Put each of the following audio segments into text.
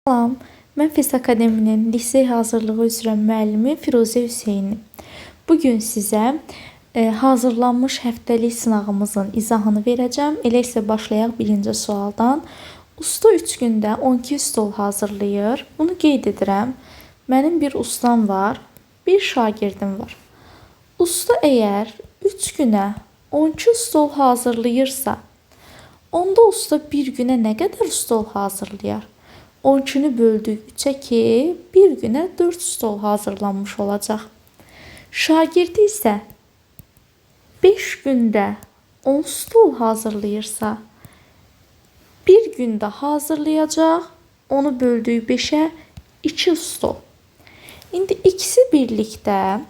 Salam, mən Fes Akademinin lisey hazırlığı üzrə müəllimi Firuzə Hüseyni. Bugün sizə hazırlanmış həftəlik sınağımızın izahını verəcəm. Elə isə başlayaq birinci sualdan. Usta 3 gündə 12 stol hazırlayır. Bunu qeyd edirəm. Mənim bir ustam var, bir şagirdim var. Usta əgər 3 günə 12 stol hazırlayırsa, onda usta bir günə nə qədər stol hazırlayar? 12-ni böldük 3-ə ki, bir günə 4 stol hazırlanmış olacaq. Şagirdi isə 5 gündə 10 stol hazırlayırsa, bir gündə hazırlayacaq, onu böldük 5-ə 2 stol. İndi ikisi birlikdə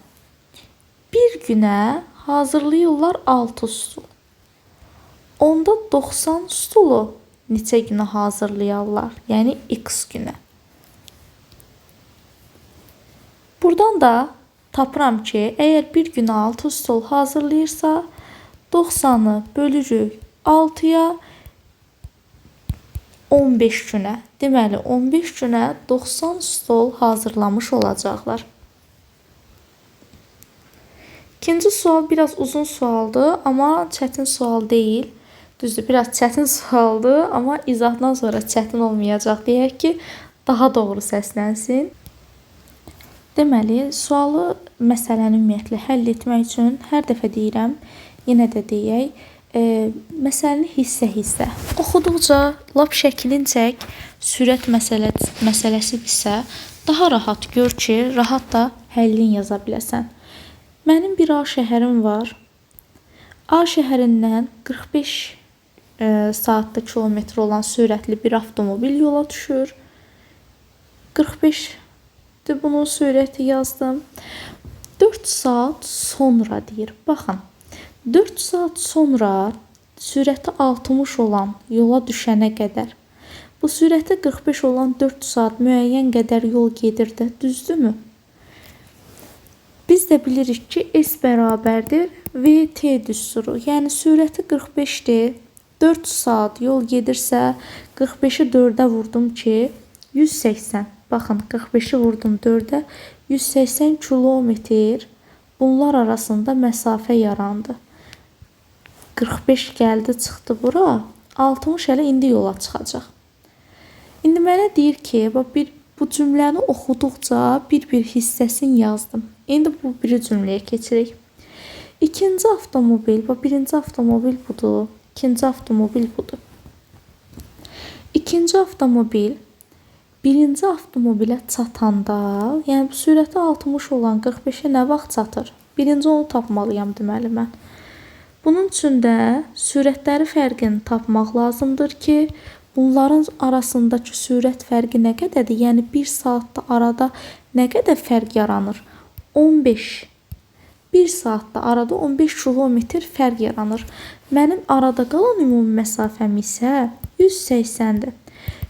bir günə hazırlayırlar 6 stol. Onda 90 stolu neçə günə hazırlayarlar? Yəni x günə. Buradan da tapıram ki, əgər bir günə 6 stol hazırlayırsa, 90-ı bölürük 6-ya 15 günə. Deməli, 15 günə 90 stol hazırlamış olacaqlar. İkinci sual biraz uzun sualdır, amma çətin sual deyil. Düzdür, biraz çətin sualdır, amma izahdan sonra çətin olmayacaq deyək ki, daha doğru səslənsin. Deməli, sualı, məsələni ümumiyyətlə həll etmək üçün hər dəfə deyirəm, yenə də deyək, məsələni hissə-hissə oxuduqca lap şəklin çək, sürət məsələsidirsə, daha rahat gör ki, rahat da həllin yaza biləsən. Mənim bir A şəhərim var. A şəhərindən 45 saatda kilometr olan sürətli bir avtomobil yola düşür. 45-dir bunun sürəti yazdım. 4 saat sonra deyir. Baxın, 4 saat sonra sürəti 60 olan yola düşənə qədər bu sürəti 45 olan 4 saat müəyyən qədər yol gedir də, düzdürmü? Biz də bilirik ki, S bərabərdir VT düsturu. Yəni sürəti 45-dir. 4 saat yol gedirsə, 45-i 4-ə vurdum ki, 180. Baxın, 45-i vurdum 4-ə, 180 kilometr bunlar arasında məsafə yarandı. 45 gəldi, çıxdı bura, 60 hələ indi yola çıxacaq. İndi mənə deyir ki, bu cümləni oxuduqca bir hissəsini yazdım. İndi bu biri cümləyə keçirik. İkinci avtomobil, birinci avtomobil budur. İkinci avtomobil budur. İkinci avtomobil birinci avtomobilə çatanda, yəni bu sürəti 60 olan 45-ə nə vaxt çatır? Birinci onu tapmalıyam deməli mən. Bunun üçün də sürətləri fərqini tapmaq lazımdır ki, bunların arasındakı sürət fərqi nə qədərdir? Yəni 1 saatda arada nə qədər fərq yaranır? 15. 1 saatda arada 15 kilometr fərq yaranır. Mənim arada qalan ümumi məsafəm isə 180-dir.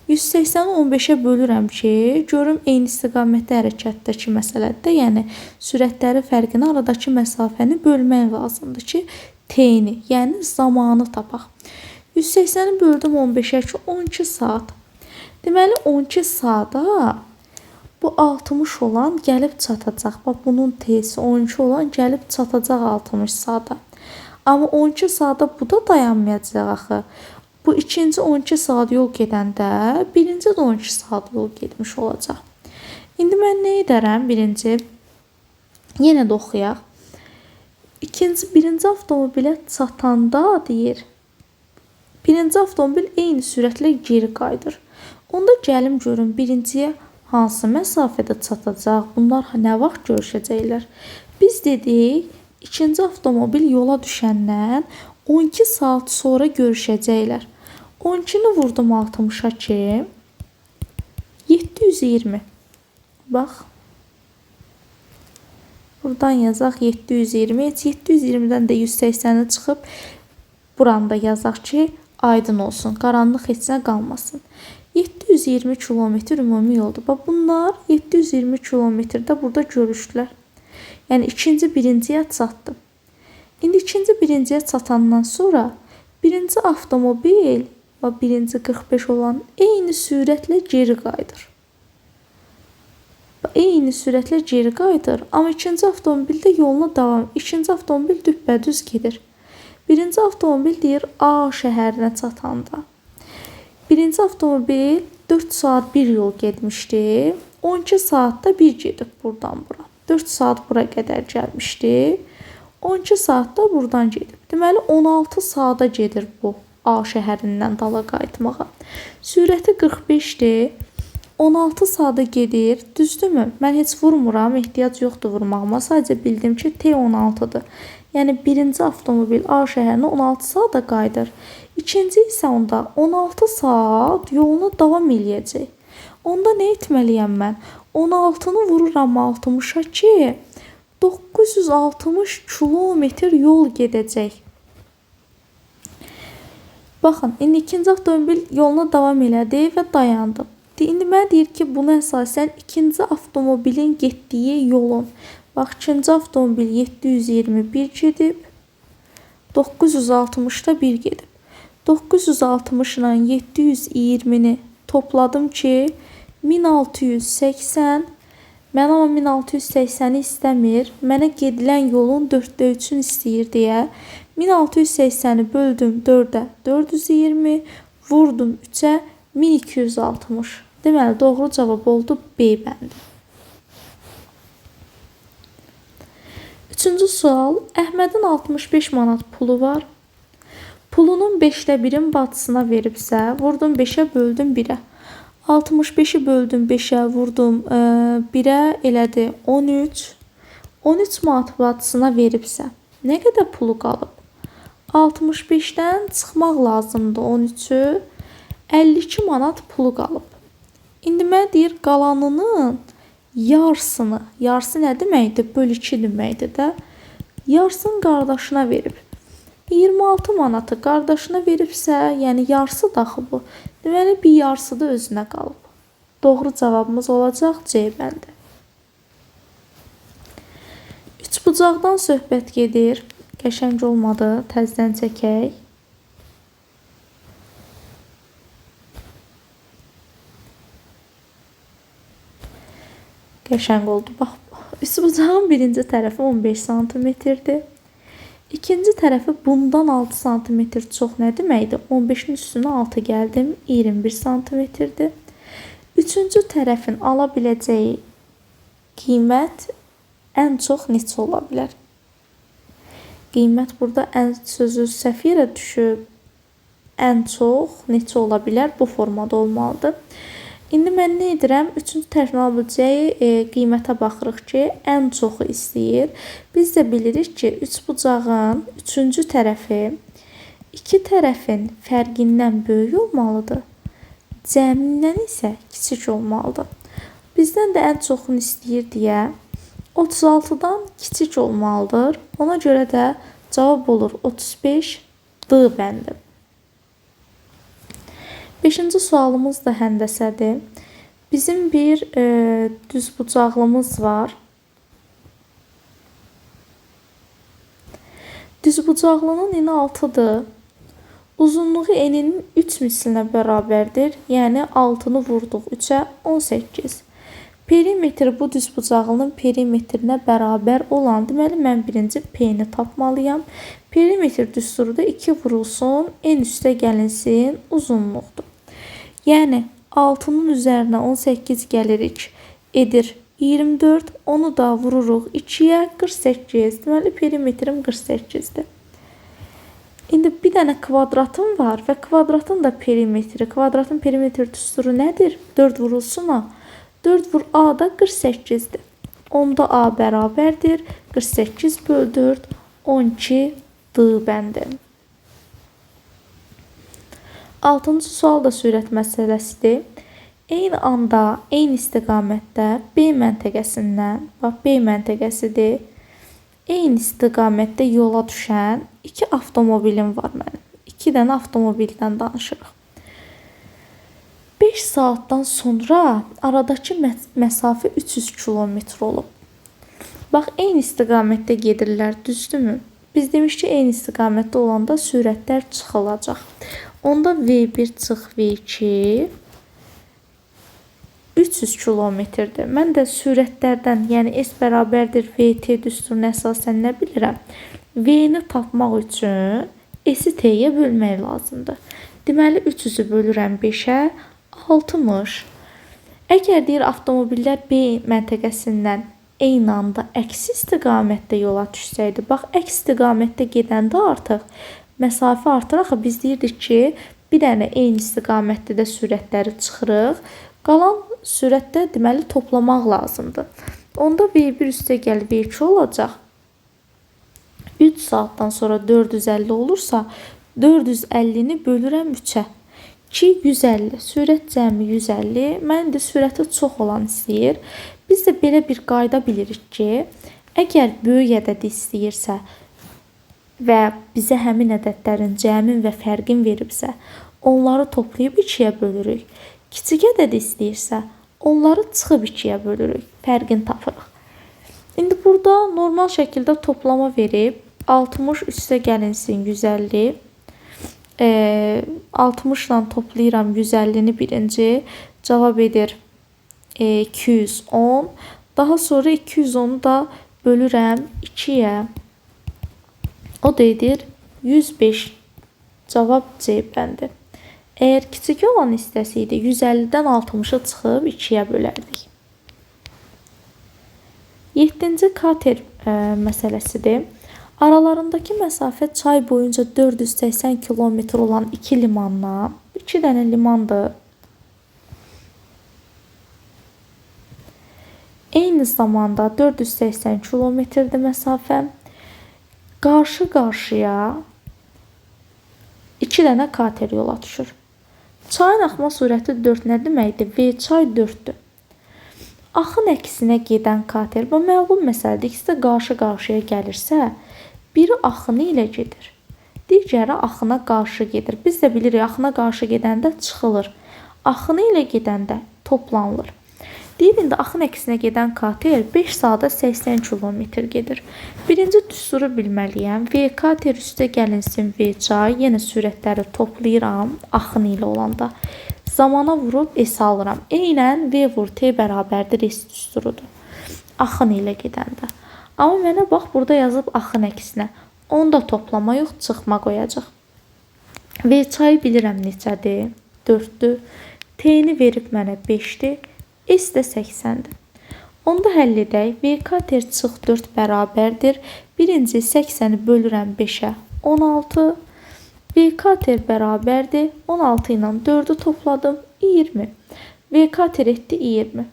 180-i 15-ə bölürəm ki, görüm eyni istiqamətdə hərəkətdəki məsələdə, yəni sürətləri fərqini, aradakı məsafəni bölmək lazımdır ki, t-ni, yəni zamanı tapaq. 180-i böldüm 15-ə ki, 12 saat. Deməli, 12 saata bu 60 olan gəlib çatacaq. Bax, bunun t-si 12 olan gəlib çatacaq 60 saata. Amma 12 saata bu da dayanmayacaq axı. Bu ikinci 12 saat yol gedəndə birinci də 12 saat yol getmiş olacaq. İndi mən nə edərəm? Birinci, yenə də oxuyaq. Birinci avtomobilə çatanda deyir, birinci avtomobil eyni sürətlə geri qayıdır. Onda gəlim görün birinciyə hansı məsafədə çatacaq? Bunlar nə vaxt görüşəcəklər? Biz dedik, ikinci avtomobil yola düşəndən 12 saat sonra görüşəcəklər. 12-ni vurdum 60-a ki, 720. Bax, buradan yazaq 720. 720-dən də 180-i çıxıb buranda yazaq ki, aydın olsun, qaranlıq heç nə qalmasın. 720 kilometr ümumi yoldur. Bax, bunlar 720 kilometrdə burada görüşdülər. Yəni, ikinci birinciyə çatdı. İndi ikinci birinciyə çatandan sonra birinci avtomobil birinci 45 olan eyni sürətlə geri qayıdır. eyni sürətlə geri qayıdır, amma ikinci avtomobildə yoluna davam. İkinci avtomobil düppədüz gedir. Birinci avtomobil deyir A şəhərinə çatanda. Birinci avtomobil 4 saat bir yol getmişdi. 12 saatda bir gedib buradan bura. 4 saat bura qədər gəlmişdi. 12 saatda buradan gedib. Deməli 16 saata gedir bu A şəhərindən dala qayıtmağa. Sürəti 45-dir. 16 saata gedir. Düzdürmü? Mən heç vurmuram, ehtiyac yoxdur vurmağıma. Sadəcə bildim ki, T16-dır. Yəni birinci avtomobil A şəhərinə 16 saata qayıdır. İkinci isə onda 16 saat yoluna davam eləyəcək. Onda nə etməliyəm mən? 16-nı vururam 60-a ki, 960 kilometr yol gedəcək. Baxın, indi ikinci avtomobil yoluna davam elədi və dayandı. İndi mənə deyir ki, bunu əsasən ikinci avtomobilin getdiyi yolun. Bax, ikinci avtomobil 721 gedib, 960-da 1 gedib. 960 ilə 720-ni topladım ki, 1680. Mən amma 1680-i istəmir. Mənə gedilən yolun 4də 3-ünü istəyir deyə 1680-i böldüm 4-ə 420, vurdum 3-ə 1260. Deməli, doğru cavab oldu B bəndi. Üçüncü sual. Əhmədin 65 manat pulu var. Pulunun 5də 1-in bacısına veribsə, vurdum 5-ə böldüm 1-ə. 65-i böldüm 5-ə, vurdum 1-ə, elədi 13. 13 manat bacısına veribsə, nə qədər pulu qalıb? 65-dən çıxmaq lazımdır 13-ü. 52 manat pulu qalıb. İndi mənə deyir, qalanının yarısını, yarısı nə deməkdir? Böl 2 deməkdir də. Yarısını qardaşına verib. 26 manatı qardaşına veribsə, yəni yarısı daxı bu. Deməli, bir yarısı da özünə qalıb. Doğru cavabımız olacaq C bəndi. Üç bucaqdan söhbət gedir. Qəşəng olmadı, təzdən çəkək. Qəşəng oldu. Bax, üç bucağın birinci tərəfi 15 cm-dir. İkinci tərəfi bundan 6 cm çox nə deməkdir? 15-in üstünə 6 gəldim, 21 cm-dir. Üçüncü tərəfin ala biləcəyi qiymət ən çox neçə ola bilər? Qiymət burada ən sözü səhv yerə düşüb. Ən çox neçə ola bilər? Bu formada olmalıdır. İndi mən nə edirəm? Üçüncü tərəfin ala biləcəyi qiymətə baxırıq ki, ən çoxu istəyir. Biz də bilirik ki, üç bucağın üçüncü tərəfi iki tərəfin fərqindən böyük olmalıdır. Cəmindən isə kiçik olmalıdır. Bizdən də ən çoxunu istəyir deyə 36-dan kiçik olmalıdır. Ona görə də cavab olur 35 D bəndi. Beşinci sualımız da həndəsədir. Bizim bir düz bucaqlımız var. Düz bucaqlının eni 6-dır. Uzunluğu eninin 3 mislinə bərabərdir. Yəni 6-nı vurduq 3-ə 18. Perimetri bu düz bucaqlının perimetrinə bərabər olan, deməli mən birinci P-ni tapmalıyam. Perimetr düsturu da 2 vurulsun, en üstə gəlinsin, uzunluqdur. Yəni 6-nın üzərinə 18 gəlirik, edir 24, onu da vururuq 2-yə 48. Deməli perimetrim 48-dir. İndi bir dənə kvadratım var və kvadratın da perimetri, kvadratın perimetr düsturu nədir? 4 vurulsun A. 4 vur A da 48-dir. Onda A bərabərdir. 48 böl 4, 12 D bəndi. 6-cı sual da sürət məsələsidir. Eyni anda, eyni istiqamətdə B məntəqəsindən, bax B məntəqəsidir, eyni istiqamətdə yola düşən 2 avtomobilim var mənim. 2 dənə avtomobildən danışırıq. 5 saatdan sonra aradakı məsafə 300 kilometr olub. Bax, eyni istiqamətdə gedirlər, düzdürmü? Biz demişik ki, eyni istiqamətdə olanda sürətlər çıxılacaq. Onda V1 çıx V2 300 kilometrdir. Mən də sürətlərdən, yəni S bərabərdir VT düsturuna əsasən nə bilirəm? V-ni tapmaq üçün S-i T-yə bölmək lazımdır. Deməli 300-ü bölürəm 5-ə 60. Əgər deyir avtomobillər B məntəqəsindən eyni anda əksi istiqamətdə yola düşsəydi, bax əks istiqamətdə gedəndə artıq məsafə artır. Axı biz deyirdik ki, bir dənə eyni istiqamətdə də sürətləri çıxırıq. Qalan sürətdə deməli toplamaq lazımdır. Onda V1 üstə gəl V2 olacaq. 3 saatdan sonra 450 olursa 450-ni bölürəm 3-ə. 2 150. Sürət cəmi 150. Mən də sürəti çox olan istəyir. Biz də belə bir qayda bilirik ki, əgər böyük ədəd istəyirsə və bizə həmin ədədlərin cəmin və fərqin veribsə, onları toplayıb 2-yə bölürük. Kiçik ədəd istəyirsə, onları çıxıb 2-yə bölürük. Fərqini tapırıq. İndi burada normal şəkildə toplama verib 60 üstə gəlinsin 150. 60 ilə toplayıram 150-ni birinci. Cavab edir 210. Daha sonra 210-u da bölürəm 2-yə. O da edir 105. Cavab C bəndi. Əgər kiçik olan istəsiydi 150-dən 60-ı çıxıb 2-yə bölərdik. 7-ci kater məsələsidir. Aralarındakı məsafə çay boyunca 480 kilometr olan 2 limanla, 2 dənə limandır. Eyni zamanda 480 kilometrdir məsafə. Qarşı-qarşıya 2 dənə kater yola düşür. Çayın axma sürəti 4 nə deməkdir? V çay 4-dür. Axın əksinə gedən kater, bu məlum məsələdir. İkisi də qarşı-qarşıya gəlirsə, biri axını ilə gedir, digəri axına qarşı gedir. Biz də bilirik, axına qarşı gedəndə çıxılır, axını ilə gedəndə toplanılır. Deyir, indi axın əksinə gedən kater 5 saata 80 kilometr gedir. Birinci düsturu bilməliyəm. V kater üstə gəlinsin V çay. Yenə sürətləri toplayıram axını ilə olanda. Zamana vurub S alıram. Eynən V vur T bərabərdir S düsturudur. Axın ilə gedəndə. Amma mənə bax, burada yazıb axın əksinə. Onu da toplama yox, çıxma qoyacaq. V çayı bilirəm neçədir? 4-dür. T-ni verib mənə 5-dir. S də 80-dir. Onu da həll edək. V kater çıx 4 bərabərdir. Birinci 80-i bölürəm 5-ə 16. V kater bərabərdir. 16 ilə 4-ü topladım. 20. V kater etdi 20.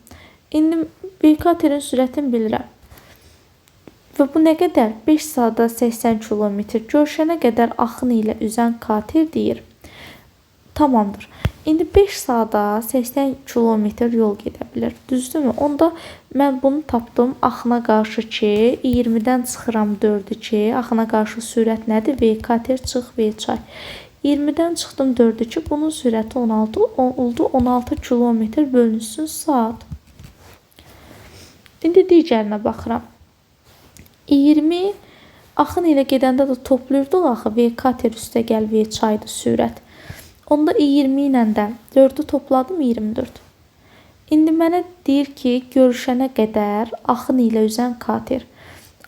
İndi V katerin sürətini bilirəm. Və bu nə qədər? 5 saata 80 kilometr. Görüşənə qədər axını ilə üzən kater deyir. Tamamdır. İndi 5 saata 80 kilometr yol gedə bilər. Düzdürmü? Onda mən bunu tapdım. Axına qarşı ki, 20-dən çıxıram 4-ü ki, axına qarşı sürət nədir? V kater çıx V çay. 20-dən çıxdım 4-ü ki, bunun sürəti 16 oldu. 16 kilometr bölünsün saat. İndi digərinə baxıram. 20 axın ilə gedəndə də toplayırdıq axı. V kater üstə gəl V çaydır sürət. Onda 20 ilə də 4-ü topladım 24. İndi mənə deyir ki, görüşənə qədər axın ilə üzən kater.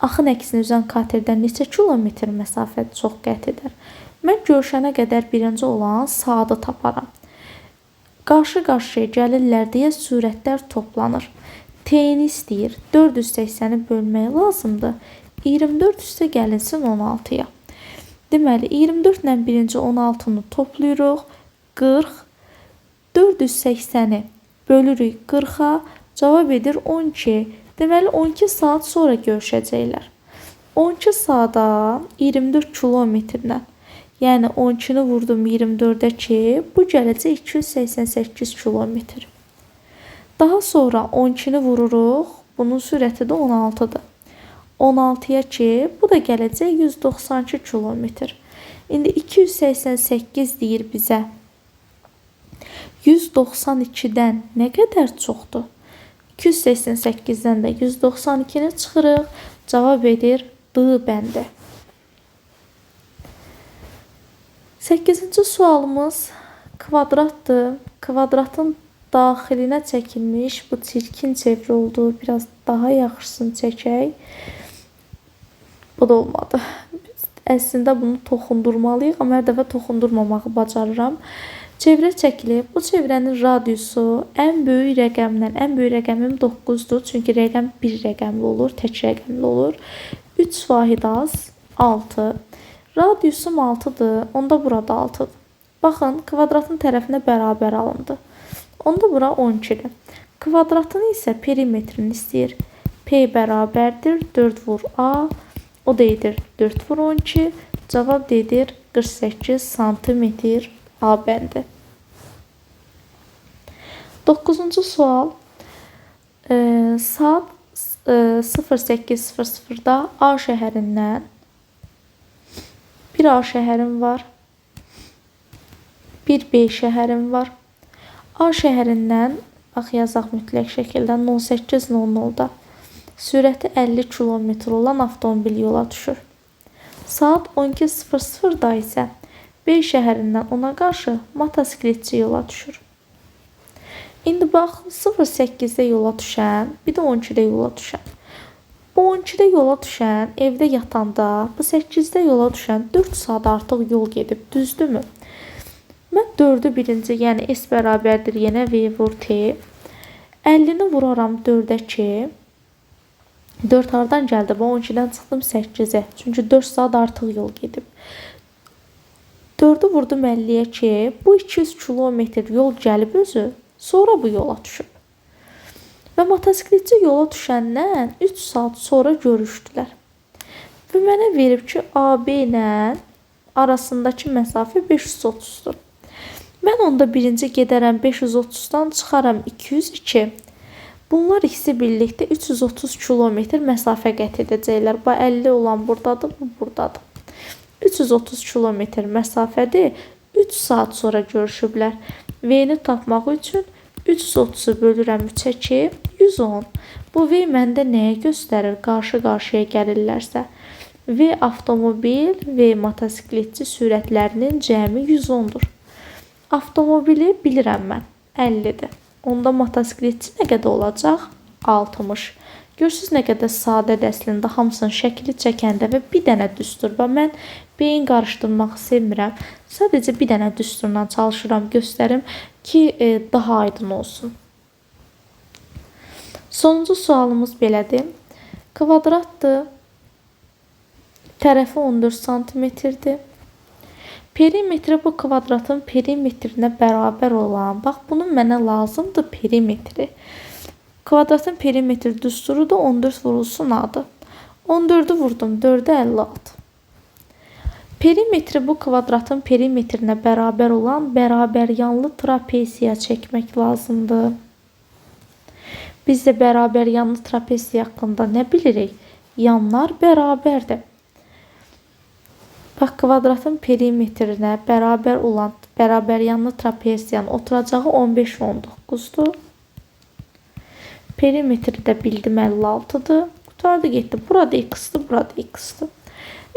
Axın əksinə üzən katerdən neçə kilometr məsafə çox qət edər? Mən görüşənə qədər birinci olan saatı taparam. Qarşı-qarşıya gəlirlər deyə sürətlər toplanır. T-ni istəyir. 480-i bölmək lazımdır. 24 üstə gəlinsin 16-ya. Deməli, 24 ilə birinci 16-nı toplayırıq. 40. 480-i bölürük 40-a. Cavab edir 12. Deməli, 12 saat sonra görüşəcəklər. 12 saata 24 kilometrdən. Yəni, 12-ni vurdum 24-ə ki, bu gələcək 288 kilometr. Daha sonra 12-ni vururuq. Bunun sürəti də 16-dır. 16-ya ki, bu da gələcək 192 kilometr. İndi 288 deyir bizə. 192-dən nə qədər çoxdur? 288-dən də 192-ni çıxırıq. Cavab edir D bəndi. 8-ci sualımız kvadratdır. Kvadratın daxilinə çəkilmiş. Bu çirkin çevre oldu. Biraz daha yaxşısını çəkək. Bu da olmadı. Əslində bunu toxundurmalıyıq, amma hər dəfə toxundurmamağı bacarıram. Çevrə çəkilib. Bu çevrənin radiusu ən böyük rəqəmim 9-dur. Çünki rəqəm bir rəqəmli olur, tək rəqəmli olur. 3 vahid az 6. Radiusum 6-dır. Onda burada 6-dır. Baxın, kvadratın tərəfinə bərabər alındı. Onda bura 12-dir. Kvadratın isə perimetrini istəyir. P bərabərdir 4 vur A. O da edir 4 vur 12. Cavab da edir 48 santimetr A bəndi. 9-cu sual. Saat 08:00-da A şəhərindən bir A şəhərim var. Bir B şəhərim var. A şəhərindən, bax yazaq mütləq şəkildə 08:00-da sürəti 50 km olan avtomobil yola düşür. Saat 12:00-da isə B şəhərindən ona qarşı motosikletçi yola düşür. İndi bax 08-də yola düşən, bir də 12-də yola düşən. Bu 12-də yola düşən evdə yatanda, bu 8-də yola düşən 4 saat artıq yol gedib, düzdürmü? Mən 4-ü birinci, yəni S bərabərdir yenə V vur T. 50-ni vuraram 4-ə ki, 4 hardan gəldi? Bu 12-dən çıxdım 8-ə. Çünki 4 saat artıq yol gedib. 4-ü vurdum 50-yə ki, bu 200 kilometr yol gəlib özü, sonra bu yola düşüb. Və motosikletçi yola düşəndən 3 saat sonra görüşdülər. Və mənə verib ki, AB ilə arasındakı məsafə 530-dur. Mən onda birinci gedərəm 530-dan çıxaram 202. Bunlar ikisi birlikdə 330 kilometr məsafə qət edəcəklər. Bu 50 olan buradadır, bu buradadır. 330 kilometr məsafədir. 3 saat sonra görüşüblər. V-ni tapmaq üçün 330-u bölürəm 3-ə ki, 110. Bu V məndə nəyə göstərir? Qarşı-qarşıya gəlirlərsə. V avtomobil, V motosikletçi sürətlərinin cəmi 110-dur. Avtomobili bilirəm mən, 50-dir. Onda motosikletçi nə qədər olacaq? 60. Görürsünüz nə qədər sadədir əslində, hamısının şəkli çəkəndə və bir dənə düsturda. Mən beyin qarışdırmağı sevmirəm. Sadəcə bir dənə düsturla çalışıram, göstərim ki, daha aydın olsun. Sonuncu sualımız belədir. Kvadratdır. Tərəfi 14 santimetrdir. Perimetri bu kvadratın perimetrinə bərabər olan, bax bunun mənə lazımdır perimetri. Kvadratın perimetri düsturu da 14 vurulsun adı. 14'ü vurdum 4'e 56. Perimetri bu kvadratın perimetrinə bərabər olan bərabər yanlı trapeziya çəkmək lazımdır. Biz də bərabər yanlı trapeziya haqqında nə bilirik? Yanlar bərabərdir. Bax, kvadratın perimetrinə bərabər olan bərabər yanlı trapeziyanın oturacağı 15-19'dur. Perimetri də bildim 56'dır. Qutardı getdi. Burada x-dır, burada x-dır.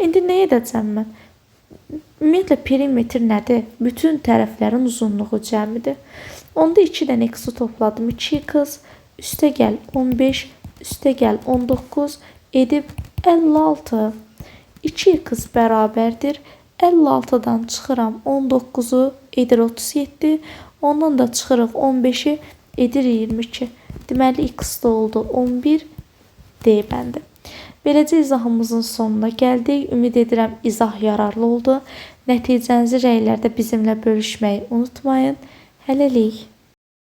İndi nə edəcəm mən? Ümumiyyətlə perimetr nədir? Bütün tərəflərin uzunluğu cəmidir. Onda 2 dənə x-i topladım. 2x üstə gəl 15, üstə gəl 19 edib 56. 2x bərabərdir. 56'dan çıxıram 19'u edir 37. Ondan da çıxırıq 15'i edir 22. Deməli x da oldu 11 D bəndi. Beləcə izahımızın sonuna gəldik. Ümid edirəm izah yararlı oldu. Nəticənizi rəylərdə bizimlə bölüşməyi unutmayın. Hələlik.